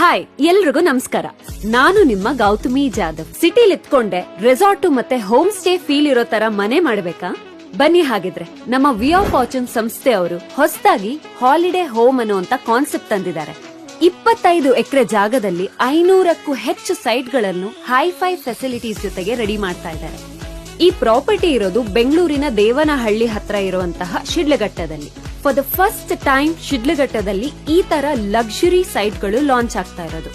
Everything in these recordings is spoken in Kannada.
ಹಾಯ್ ಎಲ್ರಿಗೂ ನಮಸ್ಕಾರ. ನಾನು ನಿಮ್ಮ ಗೌತಮಿ ಜಾಧವ್. ಸಿಟಿಲಿ ಇತ್ಕೊಂಡೆ ರೆಸಾರ್ಟ್ ಮತ್ತೆ ಹೋಮ್ ಸ್ಟೇ ಫೀಲ್ ಇರೋ ತರ ಮನೆ ಮಾಡಬೇಕಾ? ಬನ್ನಿ ಹಾಗಿದ್ರೆ ನಮ್ಮ ವಿ ಆಫ್ ಫಾರ್ಚೂನ್ ಸಂಸ್ಥೆ ಅವರು ಹೊಸದಾಗಿ ಹಾಲಿಡೇ ಹೋಮ್ ಅನ್ನುವಂತ ಕಾನ್ಸೆಪ್ಟ್ ತಂದಿದ್ದಾರೆ. 25 ಎಕರೆ ಜಾಗದಲ್ಲಿ 500ಕ್ಕೂ ಹೆಚ್ಚು ಸೈಟ್ಗಳನ್ನು ಹೈಫೈ ಫೆಸಿಲಿಟೀಸ್ ಜೊತೆಗೆ ರೆಡಿ ಮಾಡ್ತಾ ಇದ್ದಾರೆ. ಈ ಪ್ರಾಪರ್ಟಿ ಇರೋದು ಬೆಂಗಳೂರಿನ ದೇವನಹಳ್ಳಿ ಹತ್ರ ಇರುವಂತಹ ಶಿಡ್ಲಘಟ್ಟದಲ್ಲಿ. ಫಾರ್ ದ ಫಸ್ಟ್ ಟೈಮ್ ಶಿಡ್ಲಘಟ್ಟದಲ್ಲಿ ಈ ತರ ಲಕ್ಸುರಿ ಸೈಟ್ಗಳು ಲಾಂಚ್ ಆಗ್ತಾ ಇರೋದು.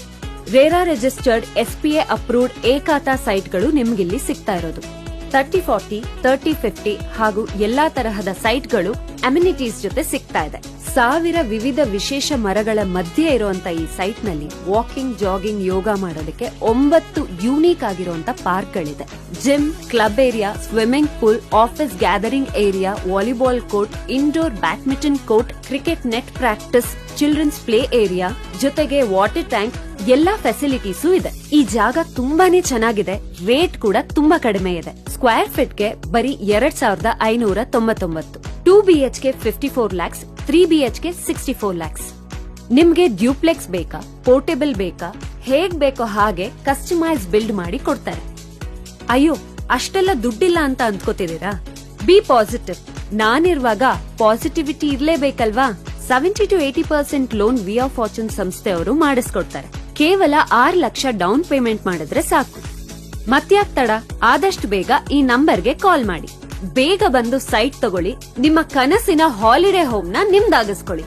ರೇರಾ ರಿಜಿಸ್ಟರ್ಡ್ SPA ಅಪ್ರೂವ್ಡ್ ಏಕಾತಾ ಸೈಟ್ಗಳು ನಿಮ್ಗಿಲ್ಲಿ ಸಿಗ್ತಾ ಇರೋದು. 30-40, 30-50 ಹಾಗೂ ಎಲ್ಲಾ ತರಹದ ಸೈಟ್ಗಳು ಅಮ್ಯುನಿಟೀಸ್ ಜೊತೆ ಸಿಗ್ತಾ ಇದೆ. 1000 ವಿವಿಧ ವಿಶೇಷ ಮರಗಳ ಮಧ್ಯೆ ಇರುವಂತ ಈ ಸೈಟ್ ನಲ್ಲಿ ವಾಕಿಂಗ್, ಜಾಗಿಂಗ್, ಯೋಗ ಮಾಡೋದಕ್ಕೆ 9 ಯೂನಿಕ್ ಆಗಿರುವಂತ ಪಾರ್ಕ್ಗಳಿದೆ. Gym, club area, swimming pool, office gathering area, volleyball court, indoor badminton court, cricket net practice, children's play area ಜೊತೆಗೆ ವಾಟರ್ ಟ್ಯಾಂಕ್ ಎಲ್ಲಾ ಫೆಸಿಲಿಟೀಸು ಇದೆ. ಈ ಜಾಗ ತುಂಬಾನೇ ಚೆನ್ನಾಗಿದೆ. ರೇಟ್ ಕೂಡ ತುಂಬಾ ಕಡಿಮೆ ಇದೆ. ಸ್ಕ್ವೇರ್ ಫೀಟ್ ಗೆ ಬರೀ 2599. 2 BHK 54 lakhs, 3 BHK 64 lakhs. ನಿಮ್ಗೆ ಡ್ಯೂಪ್ಲೆಕ್ಸ್ ಬೇಕಾ, ಪೋರ್ಟೇಬಲ್ ಬೇಕಾ, ಹೇಗ್ ಬೇಕೋ ಹಾಗೆ ಕಸ್ಟಮೈಸ್ ಬಿಲ್ಡ್ ಮಾಡಿ ಕೊಡ್ತಾರೆ. ಅಯ್ಯೋ ಅಷ್ಟೆಲ್ಲ ದುಡ್ಡಿಲ್ಲ ಅಂತ ಅಂದ್ಕೋತಿದ್ದೀರಾ? Be positive. ನಾನಿರುವಾಗ ಪಾಸಿಟಿವಿಟಿ ಇರ್ಲೇಬೇಕಲ್ವಾ? 70-80% ಲೋನ್ ವಿ ಆಫ್ ಫಾರ್ಚೂನ್ ಸಂಸ್ಥೆಯವರು ಮಾಡಿಸ್ಕೊಡ್ತಾರೆ. ಕೇವಲ 6 ಲಕ್ಷ ಡೌನ್ ಪೇಮೆಂಟ್ ಮಾಡಿದ್ರೆ ಸಾಕು. ಮತ್ಯಾಕ್ ತಡ? ಆದಷ್ಟು ಬೇಗ ಈ ನಂಬರ್ಗೆ ಕಾಲ್ ಮಾಡಿ. ಬೇಗ ಬಂದು ಸೈಟ್ ತಗೊಳ್ಳಿ. ನಿಮ್ಮ ಕನಸಿನ ಹಾಲಿಡೇ ಹೋಮ್ ನ ನಿಮ್ದಾಗಿಸ್ಕೊಳ್ಳಿ.